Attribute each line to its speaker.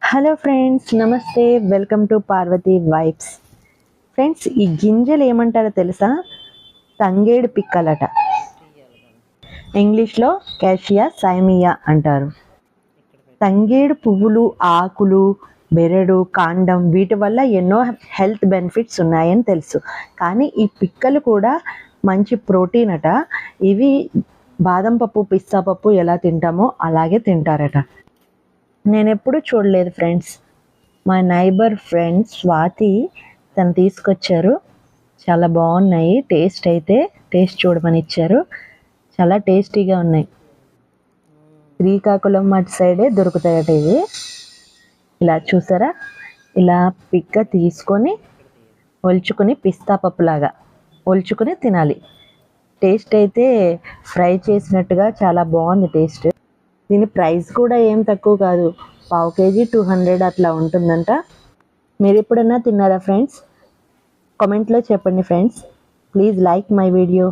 Speaker 1: Hello friends, నమస్తే. Welcome to Parvathi vibes. Friends, ఈ గింజలు ఏమంటారో తెలుసా? తంగేడు పిక్కలట. ఇంగ్లీష్లో క్యాషియా సైమియా అంటారు. తంగేడు పువ్వులు, ఆకులు, బెరడు, కాండం వీటి వల్ల ఎన్నో హెల్త్ బెనిఫిట్స్ ఉన్నాయని తెలుసు. కానీ ఈ పిక్కలు కూడా మంచి ప్రోటీన్ అట. ఇవి బాదం పప్పు, పిస్తా పప్పు ఎలా తింటామో అలాగే తింటారట. నేను ఎప్పుడూ చూడలేదు ఫ్రెండ్స్. మా నైబర్ ఫ్రెండ్ స్వాతి తను తీసుకొచ్చారు. చాలా బాగున్నాయి. టేస్ట్ చూడమని ఇచ్చారు. చాలా టేస్టీగా ఉన్నాయి. శ్రీకాకుళం అటు సైడే దొరుకుతాయట ఇవి. ఇలా చూసారా, ఇలా పిక్క తీసుకొని ఒలుచుకొని పిస్తా పప్పులాగా ఒలుచుకొని తినాలి. టేస్ట్ అయితే ఫ్రై చేసినట్టుగా చాలా బాగుంది టేస్ట్. దీని ప్రైస్ కూడా ఏం తక్కువ కాదు. పావు కేజీ 200 అట్లా ఉంటుందంట. మీరు ఎప్పుడన్నా తిన్నారా ఫ్రెండ్స్? కామెంట్లో చెప్పండి friends. Please like my video.